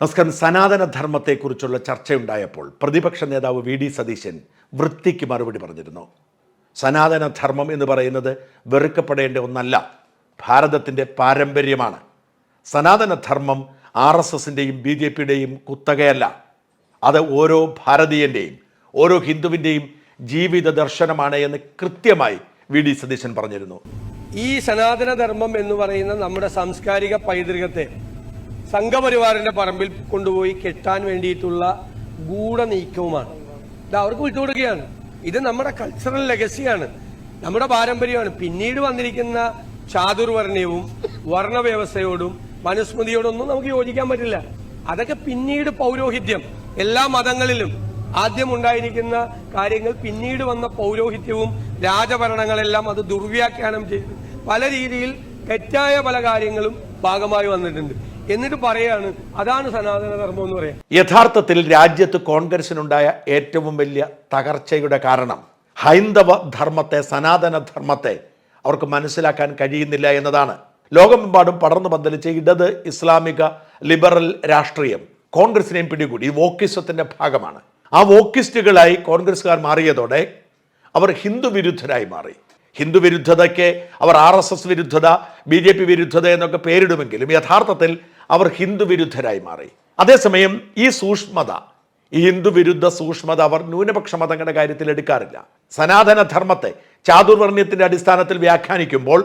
നമസ്കാരം. സനാതനധർമ്മത്തെക്കുറിച്ചുള്ള ചർച്ചയുണ്ടായപ്പോൾ പ്രതിപക്ഷ നേതാവ് വി ഡി സതീശൻ വൃത്തിക്ക് മറുപടി പറഞ്ഞിരുന്നു. സനാതനധർമ്മം എന്ന് പറയുന്നത് വെറുക്കപ്പെടേണ്ട ഒന്നല്ല, ഭാരതത്തിൻ്റെ പാരമ്പര്യമാണ്. സനാതനധർമ്മം RSSൻ്റെയും BJPയുടെയും കുത്തകയല്ല, അത് ഓരോ ഭാരതീയൻ്റെയും ഓരോ ഹിന്ദുവിൻ്റെയും ജീവിത ദർശനമാണ് എന്ന് കൃത്യമായി വി ഡി സതീശൻ പറഞ്ഞിരുന്നു. ഈ സനാതനധർമ്മം എന്ന് പറയുന്ന നമ്മുടെ സാംസ്കാരിക പൈതൃകത്തെ സംഘപരിവാറിന്റെ പറമ്പിൽ കൊണ്ടുപോയി കെട്ടാൻ വേണ്ടിയിട്ടുള്ള ഗൂഢനീക്കവുമാണ്. ഇത് അവർക്ക് വിട്ടുകൊടുക്കുകയാണ്. ഇത് നമ്മുടെ കൾച്ചറൽ ലെഗസിയാണ്, നമ്മുടെ പാരമ്പര്യമാണ്. പിന്നീട് വന്നിരിക്കുന്ന ചാതുർവർണ്ണയവും വർണ്ണവ്യവസ്ഥയോടും മനുസ്മൃതിയോടൊന്നും നമുക്ക് യോജിക്കാൻ പറ്റില്ല. അതൊക്കെ പിന്നീട് പൗരോഹിത്യം, എല്ലാ മതങ്ങളിലും ആദ്യം ഉണ്ടായിരിക്കുന്ന കാര്യങ്ങൾ പിന്നീട് വന്ന പൗരോഹിത്യവും രാജഭരണങ്ങളെല്ലാം അത് ദുർവ്യാഖ്യാനം ചെയ്ത് പല രീതിയിൽ തെറ്റായ പല കാര്യങ്ങളും ഭാഗമായി വന്നിട്ടുണ്ട്. എന്നിട്ട് പറയാണ് അതാണ് സനാതനധർമ്മം എന്ന് പറയാം. യഥാർത്ഥത്തിൽ രാജ്യത്ത് കോൺഗ്രസിനുണ്ടായ ഏറ്റവും വലിയ തകർച്ചയുടെ കാരണം ഹൈന്ദവ ധർമ്മത്തെ, സനാതനധർമ്മത്തെ അവർക്ക് മനസ്സിലാക്കാൻ കഴിയുന്നില്ല എന്നതാണ്. ലോകമെമ്പാടും പടർന്നു പന്തലിച്ച ഇടത് ഇസ്ലാമിക ലിബറൽ രാഷ്ട്രീയം കോൺഗ്രസിനെയും പിടികൂടി. ഈ വോക്കിസത്തിന്റെ ഭാഗമാണ്. ആ വോക്കിസ്റ്റുകളായി കോൺഗ്രസ്സുകാർ മാറിയതോടെ അവർ ഹിന്ദു വിരുദ്ധരായി മാറി. ഹിന്ദു വിരുദ്ധതയ്ക്ക് അവർ RSS വിരുദ്ധത, BJP വിരുദ്ധത എന്നൊക്കെ പേരിടുമെങ്കിലും യഥാർത്ഥത്തിൽ അവർ ഹിന്ദു വിരുദ്ധരായി മാറി. അതേസമയം ഈ സൂക്ഷ്മത, ഈ ഹിന്ദു വിരുദ്ധ സൂക്ഷ്മത അവർ ന്യൂനപക്ഷ മതങ്ങളുടെ കാര്യത്തിൽ എടുക്കാറില്ല. സനാതനധർമ്മത്തെ ചാതുർവർണ്ണയത്തിന്റെ അടിസ്ഥാനത്തിൽ വ്യാഖ്യാനിക്കുമ്പോൾ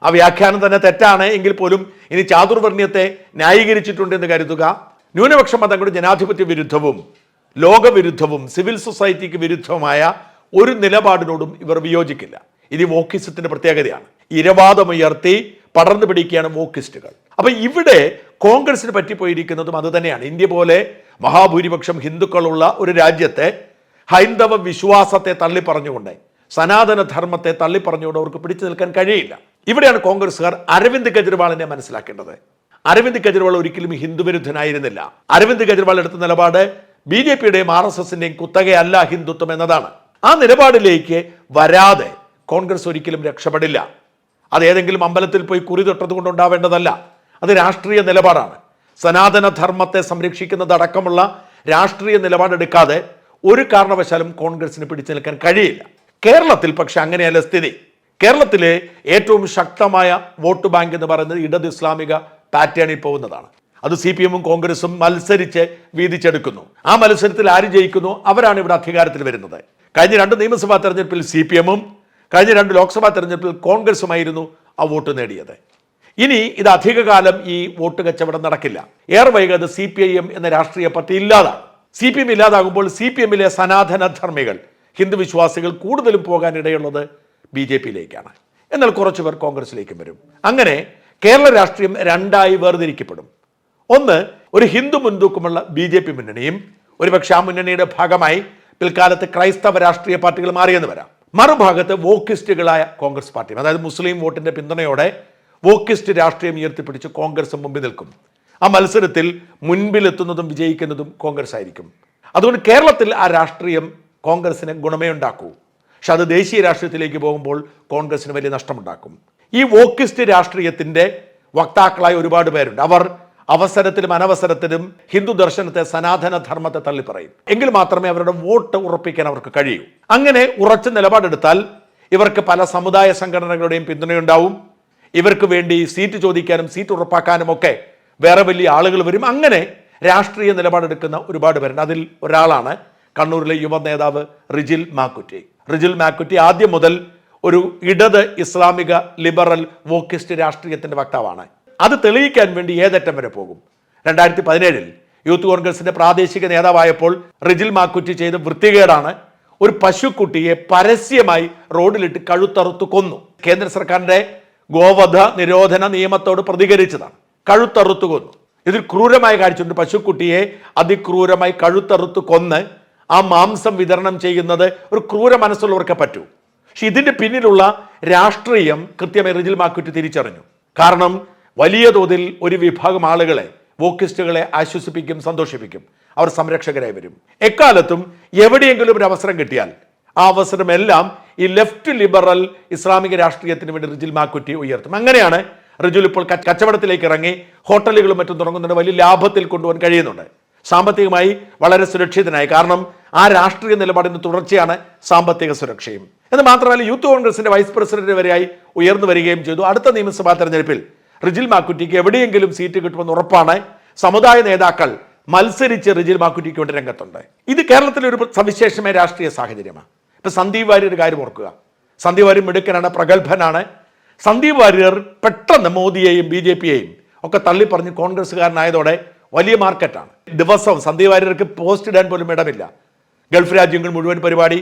ആ വ്യാഖ്യാനം തന്നെ തെറ്റാണ് എങ്കിൽ പോലും ഇനി ചാതുർവർണ്ണയത്തെ ന്യായീകരിച്ചിട്ടുണ്ടെന്ന് കരുതുക. ന്യൂനപക്ഷ മതങ്ങളുടെ ജനാധിപത്യ വിരുദ്ധവും ലോകവിരുദ്ധവും സിവിൽ സൊസൈറ്റിക്ക് വിരുദ്ധവുമായ ഒരു നിലപാടിനോടും ഇവർ വിയോജിക്കില്ല. ഇത് വോക്കിസത്തിന്റെ പ്രത്യേകതയാണ്. ഇരവാദമുയർത്തി പടർന്നു പിടിക്കുകയാണ് വോക്കിസ്റ്റുകൾ. അപ്പൊ ഇവിടെ കോൺഗ്രസിന് പറ്റിപ്പോയിരിക്കുന്നതും അത് തന്നെയാണ്. ഇന്ത്യ പോലെ മഹാഭൂരിപക്ഷം ഹിന്ദുക്കളുള്ള ഒരു രാജ്യത്തെ ഹൈന്ദവ വിശ്വാസത്തെ തള്ളിപ്പറഞ്ഞുകൊണ്ട്, സനാതനധർമ്മത്തെ തള്ളിപ്പറഞ്ഞുകൊണ്ട് അവർക്ക് പിടിച്ചു നിൽക്കാൻ കഴിയില്ല. ഇവിടെയാണ് കോൺഗ്രസ്സുകാർ അരവിന്ദ് കെജ്രിവാളിനെ മനസ്സിലാക്കേണ്ടത്. അരവിന്ദ് കെജ്രിവാൾ ഒരിക്കലും ഹിന്ദു വിരുദ്ധനായിരുന്നില്ല. അരവിന്ദ് കെജ്രിവാൾ എടുത്ത നിലപാട് BJPയുടെയും RSSൻ്റെയും കുത്തകയല്ല ഹിന്ദുത്വം എന്നതാണ്. ആ നിലപാടിലേക്ക് വരാതെ കോൺഗ്രസ് ഒരിക്കലും രക്ഷപ്പെടില്ല. അത് ഏതെങ്കിലും അമ്പലത്തിൽ പോയി കുറി തൊട്ടത് കൊണ്ടുണ്ടാവേണ്ടതല്ല. അത് രാഷ്ട്രീയ നിലപാടാണ്. സനാതനധർമ്മത്തെ സംരക്ഷിക്കുന്നതടക്കമുള്ള രാഷ്ട്രീയ നിലപാടെടുക്കാതെ ഒരു കാരണവശാലും കോൺഗ്രസിന് പിടിച്ചു നിൽക്കാൻ കഴിയില്ല. കേരളത്തിൽ പക്ഷെ അങ്ങനെയല്ല സ്ഥിതി. കേരളത്തിലെ ഏറ്റവും ശക്തമായ വോട്ട് ബാങ്ക് എന്ന് പറയുന്നത് ഇടത് ഇസ്ലാമിക പാറ്റേണിൽ പോകുന്നതാണ്. അത് CPM-ഉം കോൺഗ്രസും മത്സരിച്ച് വീതിച്ചെടുക്കുന്നു. ആ മത്സരത്തിൽ ആര് ജയിക്കുന്നു അവരാണ് ഇവിടെ അധികാരത്തിൽ വരുന്നത്. കഴിഞ്ഞ 2 നിയമസഭാ തെരഞ്ഞെടുപ്പിൽ CPM-ഉം കഴിഞ്ഞ 2 ലോക്സഭാ തെരഞ്ഞെടുപ്പിൽ കോൺഗ്രസുമായിരുന്നു ആ വോട്ട് നേടിയത്. ഇനി ഇത് അധികകാലം ഈ വോട്ട് കച്ചവടം നടക്കില്ല. ഏറെ വൈകാതെ CPIM എന്ന രാഷ്ട്രീയ പാർട്ടി ഇല്ലാതാകും. CPM ഇല്ലാതാകുമ്പോൾ CPM-ലെ സനാതനധർമ്മികൾ, ഹിന്ദു വിശ്വാസികൾ കൂടുതലും പോകാനിടയുള്ളത് BJPയിലേക്കാണ്. എന്നാൽ കുറച്ചുപേർ കോൺഗ്രസിലേക്കും വരും. അങ്ങനെ കേരള രാഷ്ട്രീയം രണ്ടായി വേർതിരിക്കപ്പെടും. ഒന്ന്, ഒരു ഹിന്ദു മുൻതൂക്കമുള്ള BJP മുന്നണിയും ഒരുപക്ഷെ ആ മുന്നണിയുടെ ഭാഗമായി പിൽക്കാലത്ത് ക്രൈസ്തവ രാഷ്ട്രീയ പാർട്ടികൾ മാറിയെന്ന് വരാം. മറുഭാഗത്ത് വോക്കിസ്റ്റുകളായ കോൺഗ്രസ് പാർട്ടിയും, അതായത് മുസ്ലിം വോട്ടിന്റെ പിന്തുണയോടെ വോക്കിസ്റ്റ് രാഷ്ട്രീയം ഉയർത്തിപ്പിടിച്ച് കോൺഗ്രസ് മുമ്പിൽ നിൽക്കും. ആ മത്സരത്തിൽ മുൻപിലെത്തുന്നതും വിജയിക്കുന്നതും കോൺഗ്രസ് ആയിരിക്കും. അതുകൊണ്ട് കേരളത്തിൽ ആ രാഷ്ട്രീയം കോൺഗ്രസിന് ഗുണമേ ഉണ്ടാക്കൂ. പക്ഷെ അത് ദേശീയ രാഷ്ട്രീയത്തിലേക്ക് പോകുമ്പോൾ കോൺഗ്രസിന് വലിയ നഷ്ടമുണ്ടാക്കും. ഈ വോക്കിസ്റ്റ് രാഷ്ട്രീയത്തിന്റെ വക്താക്കളായ ഒരുപാട് പേരുണ്ട്. അവർ അവസരത്തിലും അനവസരത്തിലും ഹിന്ദു ദർശനത്തെ, സനാതനധർമ്മത്തെ തള്ളിപ്പറയും. എങ്കിൽ മാത്രമേ അവരുടെ വോട്ട് ഉറപ്പിക്കാൻ അവർക്ക് കഴിയൂ. അങ്ങനെ ഉറച്ച നിലപാടെടുത്താൽ ഇവർക്ക് പല സമുദായ സംഘടനകളുടെയും പിന്തുണയുണ്ടാവും. ഇവർക്ക് വേണ്ടി സീറ്റ് ചോദിക്കാനും സീറ്റ് ഉറപ്പാക്കാനും ഒക്കെ വേറെ വലിയ ആളുകൾ വരും. അങ്ങനെ രാഷ്ട്രീയ നിലപാടെടുക്കുന്ന ഒരുപാട് പേരുണ്ട്. അതിൽ ഒരാളാണ് കണ്ണൂരിലെ യുവ നേതാവ് റിജിൽ മാക്കുറ്റി. റിജിൽ മാക്കുറ്റി ആദ്യം മുതൽ ഒരു ഇടത് ഇസ്ലാമിക ലിബറൽ വോക്കിസ്റ്റ് രാഷ്ട്രീയത്തിന്റെ വക്താവാണ്. അത് തെളിയിക്കാൻ വേണ്ടി ഏതറ്റം വരെ പോകും. 2017 യൂത്ത് കോൺഗ്രസിന്റെ പ്രാദേശിക നേതാവായപ്പോൾ റിജിൽ മാക്കുറ്റി ചെയ്ത വൃത്തികേടാണ് ഒരു പശുക്കുട്ടിയെ പരസ്യമായി റോഡിലിട്ട് കഴുത്തറുത്തു കൊന്നു. കേന്ദ്ര സർക്കാരിന്റെ ഗോവധ നിരോധന നിയമത്തോട് പ്രതികരിച്ചതാണ്. കഴുത്തറുത്തു കൊന്നു. ഇതിൽ ക്രൂരമായ കാഴ്ചയുണ്ട്. പശുക്കുട്ടിയെ അതിക്രൂരമായി കഴുത്തറുത്തു കൊന്ന് ആ മാംസം വിതരണം ചെയ്യുന്നത് ഒരു ക്രൂര മനസ്സുള്ളവർക്ക് പറ്റൂ. പക്ഷെ ഇതിന്റെ പിന്നിലുള്ള രാഷ്ട്രീയം കൃത്യമായി റിജിൽ മാക്കുറ്റി തിരിച്ചറിഞ്ഞു. കാരണം വലിയ തോതിൽ ഒരു വിഭാഗം ആളുകളെ, വോക്കിസ്റ്റുകളെ ആശ്വസിപ്പിക്കും, സന്തോഷിപ്പിക്കും. അവർ സംരക്ഷകരായി വരും. എക്കാലത്തും എവിടെയെങ്കിലും ഒരു അവസരം കിട്ടിയാൽ ആ അവസരമെല്ലാം ഈ ലെഫ്റ്റ് ലിബറൽ ഇസ്ലാമിക രാഷ്ട്രീയത്തിന് വേണ്ടി റിജിൽ മാക്കുറ്റി ഉയർത്തും. അങ്ങനെയാണ് റിജുൽ ഇപ്പോൾ കച്ചവടത്തിലേക്ക് ഇറങ്ങി ഹോട്ടലുകളും മറ്റും തുടങ്ങുന്നുണ്ട്, വലിയ ലാഭത്തിൽ കൊണ്ടുപോകാൻ കഴിയുന്നുണ്ട്, സാമ്പത്തികമായി വളരെ സുരക്ഷിതനായി. കാരണം ആ രാഷ്ട്രീയ നിലപാടിന് തുടർച്ചയാണ് സാമ്പത്തിക സുരക്ഷയും. എന്ന് മാത്രമല്ല യൂത്ത് കോൺഗ്രസിന്റെ വൈസ് പ്രസിഡന്റ് വരെയായി ഉയർന്നു വരികയും ചെയ്തു. അടുത്ത നിയമസഭാ തെരഞ്ഞെടുപ്പിൽ റിജിൽ മാക്കുറ്റിക്ക് എവിടെയെങ്കിലും സീറ്റ് കിട്ടുമെന്ന് ഉറപ്പാണ്. സമുദായ നേതാക്കൾ മത്സരിച്ച് റിജിൽ മാക്കുറ്റിക്ക് വേണ്ടി രംഗത്തുണ്ട്. ഇത് കേരളത്തിലെ ഒരു സവിശേഷമായ രാഷ്ട്രീയ സാഹചര്യമാണ്. ഇപ്പൊ സന്ദീപ് വാര്യരുടെ കാര്യം ഓർക്കുക. സന്ദീപ് വാര്യർ മിടുക്കനാണ്, പ്രഗത്ഭനാണ്. സന്ദീപ് വാര്യർ പെട്ടെന്ന് മോദിയെയും BJPയെയും ഒക്കെ തള്ളിപ്പറഞ്ഞ് കോൺഗ്രസ്സുകാരനായതോടെ വലിയ മാർക്കറ്റാണ്. ദിവസവും സന്ദീപ് വാര്യർക്ക് പോസ്റ്റ് ഇടാൻ പോലും ഇടമില്ല. ഗൾഫ് രാജ്യങ്ങൾ മുഴുവൻ പരിപാടി,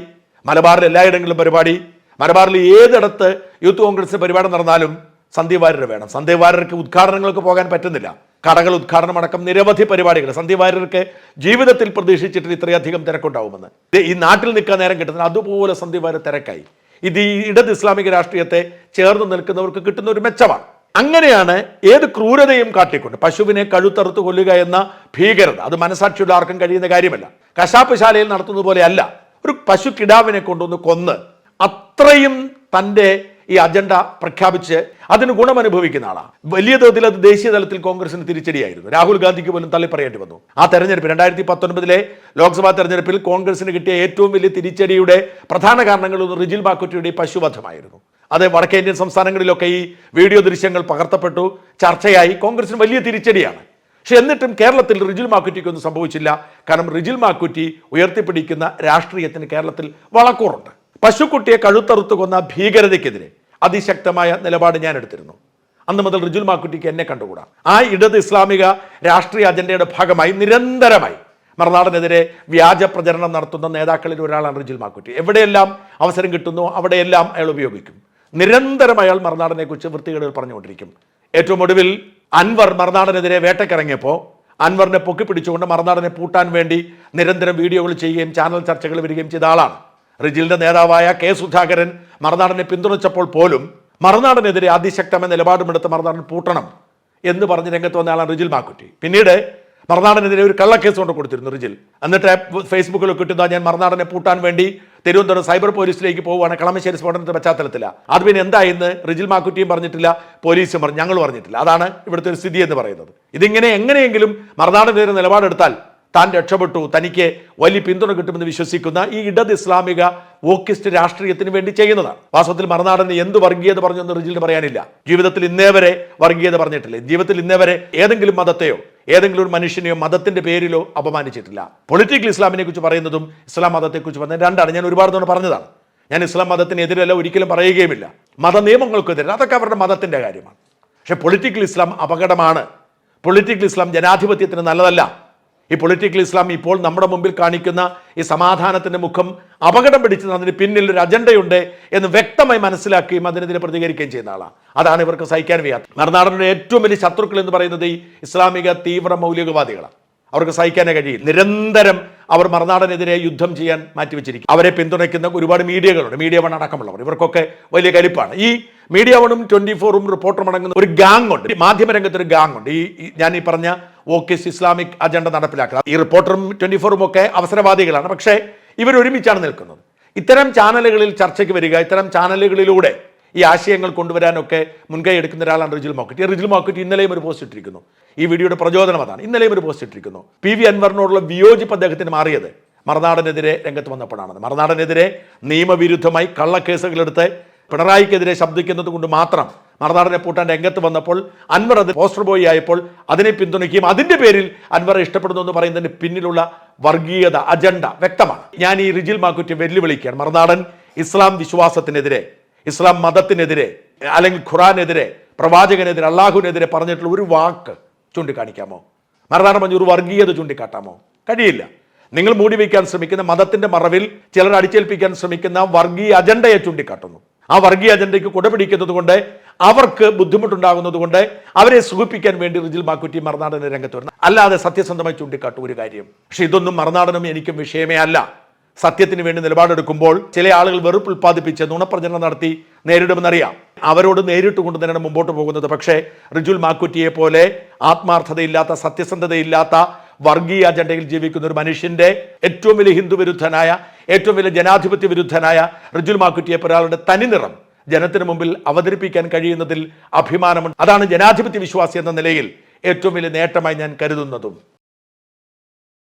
മലബാറിൽ എല്ലായിടങ്ങളിലും പരിപാടി, മലബാറിൽ ഏതിടത്ത് യൂത്ത് കോൺഗ്രസ് പരിപാടി നടന്നാലും സന്ദീപ് വാര്യർ വേണം. സന്ദീപ് വാര്യർക്ക് ഉദ്ഘാടനങ്ങൾക്ക് പോകാൻ പറ്റുന്നില്ല. കടകൾ ഉദ്ഘാടനം അടക്കം നിരവധി പരിപാടികൾ. സന്ദീപ് വാര്യർക്ക് ജീവിതത്തിൽ പ്രതീക്ഷിച്ചിട്ട് ഇത്രയധികം തിരക്കുണ്ടാവുമെന്ന് ഈ നാട്ടിൽ നിൽക്കാൻ നേരം കിട്ടുന്നത് അതുപോലെ സന്ദീപ് വാര്യർ തിരക്കായി. ഇത് ഈ ഇടത് ഇസ്ലാമിക രാഷ്ട്രീയത്തെ ചേർന്ന് നിൽക്കുന്നവർക്ക് കിട്ടുന്ന ഒരു മെച്ചമാണ്. അങ്ങനെയാണ് ഏത് ക്രൂരതയും കാട്ടിക്കൊണ്ട് പശുവിനെ കഴുത്തറുത്ത് കൊല്ലുക എന്ന ഭീകരത, അത് മനസാക്ഷിയുള്ള ആർക്കും കഴിയുന്ന കാര്യമല്ല. കശാപ്പ് ശാലയിൽ നടത്തുന്നത് പോലെയല്ല. ഒരു പശു കിടാവിനെ കൊണ്ടുവന്ന് കൊന്ന് അത്രയും തൻ്റെ ഈ അജണ്ട പ്രഖ്യാപിച്ച് അതിന് ഗുണമനുഭവിക്കുന്ന ആളാണ്. വലിയ തോതിൽ അത് ദേശീയ തലത്തിൽ കോൺഗ്രസിന് തിരിച്ചടിയായിരുന്നു. രാഹുൽ ഗാന്ധിക്ക് പോലും തള്ളിപ്പറയേണ്ടി വന്നു. ആ തെരഞ്ഞെടുപ്പ് 2019 ലോക്സഭാ തെരഞ്ഞെടുപ്പിൽ കോൺഗ്രസിന് കിട്ടിയ ഏറ്റവും വലിയ തിരിച്ചടിയുടെ പ്രധാന കാരണങ്ങളൊന്നും റിജിൽ മാക്കുറ്റിയുടെ പശുവധമായിരുന്നു. അത് വടക്കേ ഇന്ത്യൻ സംസ്ഥാനങ്ങളിലൊക്കെ ഈ വീഡിയോ ദൃശ്യങ്ങൾ പകർത്തപ്പെട്ടു, ചർച്ചയായി. കോൺഗ്രസിന് വലിയ തിരിച്ചടിയാണ്. പക്ഷെ എന്നിട്ടും കേരളത്തിൽ റിജിൽ മാക്കുറ്റിക്കൊന്നും സംഭവിച്ചില്ല. കാരണം റിജിൽ മാക്കുറ്റി ഉയർത്തിപ്പിടിക്കുന്ന രാഷ്ട്രീയത്തിന് കേരളത്തിൽ വളക്കൂറുണ്ട്. പശുക്കുട്ടിയെ കഴുത്തറുത്ത് കൊന്ന ഭീകരതയ്ക്കെതിരെ അതിശക്തമായ നിലപാട് ഞാൻ എടുത്തിരുന്നു. അന്ന് മുതൽ റിജിൽ മാക്കുറ്റിക്ക് എന്നെ കണ്ടുകൂടാ. ആ ഇടത് ഇസ്ലാമിക രാഷ്ട്രീയ അജണ്ടയുടെ ഭാഗമായി നിരന്തരമായി മറുനാടനെതിരെ വ്യാജ പ്രചരണം നടത്തുന്ന നേതാക്കളിൽ ഒരാളാണ് റിജിൽ മാക്കുറ്റി. എവിടെയെല്ലാം അവസരം കിട്ടുന്നു അവിടെയെല്ലാം അയാൾ ഉപയോഗിക്കും. നിരന്തരം അയാൾ മറുനാടനെ കുറിച്ച് വൃത്തികേടുകൾ പറഞ്ഞുകൊണ്ടിരിക്കും. ഏറ്റവും ഒടുവിൽ അൻവർ മറുനാടനെതിരെ വേട്ടക്കിറങ്ങിയപ്പോൾ അൻവറിനെ പൊക്കിപ്പിടിച്ചുകൊണ്ട് മറുനാടനെ പൂട്ടാൻ വേണ്ടി നിരന്തരം വീഡിയോകൾ ചെയ്യുകയും ചാനൽ ചർച്ചകൾ വരികയും ചെയ്ത ആളാണ്. റിജിലിന്റെ നേതാവായ K. സുധാകരൻ മറുനാടനെ പിന്തുണച്ചപ്പോൾ പോലും മറുനാടനെതിരെ അതിശക്തമായ നിലപാടുമെടുത്ത് മറുനാടൻ പൂട്ടണം എന്ന് പറഞ്ഞ് രംഗത്ത് വന്ന ആളാണ് റിജിൽ മാക്കുറ്റി. പിന്നീട് മറുനാടനെതിരെ ഒരു കള്ളക്കേസ് കൊണ്ട് കൊടുത്തിരുന്നു റിജിൽ. എന്നിട്ട് ഫേസ്ബുക്കിൽ കിട്ടുന്ന ഞാൻ മറുനാടനെ പൂട്ടാൻ വേണ്ടി തിരുവനന്തപുരം സൈബർ പോലീസിലേക്ക് പോവുകയാണ് കളമശ്ശേരി സ്ഫോടനത്തിന്റെ പശ്ചാത്തലത്തിലാണ്. അത് പിന്നെ എന്തായെന്ന് റിജിൽ മാക്കുറ്റിയും പറഞ്ഞിട്ടില്ല, പോലീസും പറഞ്ഞു, ഞങ്ങൾ പറഞ്ഞിട്ടില്ല. അതാണ് ഇവിടുത്തെ ഒരു സ്ഥിതി എന്ന് പറയുന്നത്. ഇതിങ്ങനെ എങ്ങനെയെങ്കിലും മറുനാടനെതിരെ നിലപാടെടുത്താൽ താൻ രക്ഷപ്പെട്ടു, തനിക്ക് വലിയ പിന്തുണ കിട്ടുമെന്ന് വിശ്വസിക്കുന്ന ഈ ഇടത് ഇസ്ലാമിക വോക്കിസ്റ്റ് രാഷ്ട്രീയത്തിന് വേണ്ടി ചെയ്യുന്നതാണ്. വാസ്തവത്തിൽ മറുനാടന് എന്ത് വർഗീയത പറഞ്ഞൊന്നും റിജിലിന് പറയാനില്ല. ജീവിതത്തിൽ ഇന്നേ വരെ വർഗീയത പറഞ്ഞിട്ടില്ല. ജീവിതത്തിൽ ഇന്നേ വരെ ഏതെങ്കിലും മതത്തെയോ ഏതെങ്കിലും ഒരു മനുഷ്യനെയോ മതത്തിന്റെ പേരിലോ അപമാനിച്ചിട്ടില്ല. പൊളിറ്റിക്കൽ ഇസ്ലാമിനെ കുറിച്ച് പറയുന്നതും ഇസ്ലാം മതത്തെക്കുറിച്ച് പറയുന്നത് രണ്ടാണ്. ഞാൻ ഒരുപാട് തവണ പറഞ്ഞതാണ്. ഞാൻ ഇസ്ലാം മതത്തിനെതിരല്ല, ഒരിക്കലും പറയുകയുമില്ല. മത നിയമങ്ങൾക്കെതിരെ, അതൊക്കെ അവരുടെ മതത്തിന്റെ കാര്യമാണ്. പക്ഷെ പൊളിറ്റിക്കൽ ഇസ്ലാം അപകടമാണ്. പൊളിറ്റിക്കൽ ഇസ്ലാം ജനാധിപത്യത്തിന് നല്ലതല്ല. ഈ പൊളിറ്റിക്കൽ ഇസ്ലാം ഇപ്പോൾ നമ്മുടെ മുമ്പിൽ കാണിക്കുന്ന ഈ സമാധാനത്തിന്റെ മുഖം അപകടം പിടിച്ചത് അതിന് പിന്നിൽ ഒരു അജണ്ടയുണ്ട് എന്ന് വ്യക്തമായി മനസ്സിലാക്കുകയും അതിനെതിരെ പ്രതികരിക്കുകയും ചെയ്യുന്ന ആളാണ്. അതാണ് ഇവർക്ക് സഹിക്കാൻ വയ്യാത്തത്. മറുനാടന്റെ ഏറ്റവും വലിയ ശത്രുക്കൾ എന്ന് പറയുന്നത് ഈ ഇസ്ലാമിക തീവ്ര മൗലികവാദികളാണ്. അവർക്ക് സഹിക്കാനേ കഴിയില്ല. നിരന്തരം അവർ മറുനാടനെതിരെ യുദ്ധം ചെയ്യാൻ മാറ്റിവെച്ചിരിക്കും. അവരെ പിന്തുണയ്ക്കുന്ന ഒരുപാട് മീഡിയകളുണ്ട്, മീഡിയ വൺ അടക്കമുള്ളവർ. ഇവർക്കൊക്കെ വലിയ കലിപ്പാണ്. ഈ മീഡിയ വണ്ണും 24ഉം റിപ്പോർട്ടറും അടങ്ങുന്ന ഒരു ഗാങ് ഉണ്ട്, മാധ്യമരംഗത്ത് ഒരു ഗാങ് ഉണ്ട്. ഞാൻ ഈ പറഞ്ഞ വോക്കിസ്റ്റ് ഇസ്ലാമിക് അജണ്ട നടപ്പിലാക്കുക. ഈ റിപ്പോർട്ടറും 24ഉം ഒക്കെ അവസരവാദികളാണ്. പക്ഷേ ഇവരൊരുമിച്ചാണ് നിൽക്കുന്നത്. ഇത്തരം ചാനലുകളിൽ ചർച്ചയ്ക്ക് വരിക, ഇത്തരം ചാനലുകളിലൂടെ ഈ ആശയങ്ങൾ കൊണ്ടുവരാനൊക്കെ മുൻകൈ എടുക്കുന്ന ഒരാളാണ് റിജിൽ മാക്കുറ്റി. റിജിൽ മാക്കുറ്റി ഇന്നലെയും ഒരു പോസ്റ്റ് ഇട്ടിരിക്കുന്നു. ഈ വീഡിയോയുടെ പ്രചോദനം അതാണ്. ഇന്നലെയും ഒരു പോസ്റ്റ് ഇട്ടിരിക്കുന്നു. PV അൻവറിനോടുള്ള വിയോജിപ്പ് അദ്ദേഹത്തിന് മാറിയത് മറുനാടനെതിരെ രംഗത്ത് വന്നപ്പോഴാണ്. മറുനാടനെതിരെ നിയമവിരുദ്ധമായി കള്ളക്കേസുകളെടുത്ത് പിണറായിക്കെതിരെ ശബ്ദിക്കുന്നത് കൊണ്ട് മാത്രം മറുനാടനെ പൂട്ടാൻ രംഗത്ത് വന്നപ്പോൾ അൻവർ അത് പോസ്റ്റർ ബോയ് ആയപ്പോൾ അതിനെ പിന്തുണയ്ക്കുകയും അതിന്റെ പേരിൽ അൻവറെ ഇഷ്ടപ്പെടുന്നു എന്ന് പറയുന്നതിന് പിന്നിലുള്ള വർഗീയത അജണ്ട വ്യക്തമാണ്. ഞാൻ ഈ റിജിൽ മാക്കുറ്റി വെല്ലുവിളിക്കുകയാണ്. മറുനാടൻ ഇസ്ലാം വിശ്വാസത്തിനെതിരെ, ഇസ്ലാം മതത്തിനെതിരെ, അല്ലെങ്കിൽ ഖുറാനെതിരെ, പ്രവാചകനെതിരെ, അള്ളാഹുവിനെതിരെ പറഞ്ഞിട്ടുള്ള ഒരു വാക്ക് ചൂണ്ടിക്കാണിക്കാമോ? മറുനാടൻ പറഞ്ഞ ഒരു വർഗീയത ചൂണ്ടിക്കാട്ടാമോ? കഴിയില്ല. നിങ്ങൾ മൂടി വയ്ക്കാൻ ശ്രമിക്കുന്ന മതത്തിന്റെ മറവിൽ ചിലർ അടിച്ചേൽപ്പിക്കാൻ ശ്രമിക്കുന്ന വർഗീയ അജണ്ടയെ ചൂണ്ടിക്കാട്ടുന്നു. ആ വർഗീയ അജണ്ടയ്ക്ക് കുടപിടിക്കുന്നത് കൊണ്ട് അവർക്ക് ബുദ്ധിമുട്ടുണ്ടാകുന്നത് കൊണ്ട് അവരെ സുഖിപ്പിക്കാൻ വേണ്ടി റിജിൽ മാക്കുറ്റി മറുനാടനെ രംഗത്ത് വരുന്നത്, അല്ലാതെ സത്യസന്ധമായി ചൂണ്ടിക്കാട്ടും ഒരു കാര്യം. പക്ഷെ ഇതൊന്നും മറുനാടനും എനിക്കും വിഷയമേ അല്ല. സത്യത്തിന് വേണ്ടി നിലപാടെടുക്കുമ്പോൾ ചില ആളുകൾ വെറുപ്പ് ഉൽപ്പാദിപ്പിച്ച് നുണപ്രചരണം നടത്തി നേരിടുമെന്നറിയാം. അവരോട് നേരിട്ട് കൊണ്ട് തന്നെയാണ് മുമ്പോട്ട് പോകുന്നത്. പക്ഷേ റിജിൽ മാക്കുറ്റിയെ പോലെ ആത്മാർത്ഥതയില്ലാത്ത, സത്യസന്ധതയില്ലാത്ത, വർഗീയ അജണ്ടയിൽ ജീവിക്കുന്ന ഒരു മനുഷ്യന്റെ ഏറ്റവും വലിയ ഹിന്ദു വിരുദ്ധനായ, ഏറ്റവും വലിയ ജനാധിപത്യ വിരുദ്ധനായ റിജിൽ മാക്കുറ്റിയെ ഒരാളുടെ തനിനിറം ജനത്തിന് മുമ്പിൽ അവതരിപ്പിക്കാൻ കഴിയുന്നതിൽ അഭിമാനമുണ്ട്. അതാണ് ജനാധിപത്യ വിശ്വാസി എന്ന നിലയിൽ ഏറ്റവും വലിയ നേട്ടമായി ഞാൻ കരുതുന്നതും.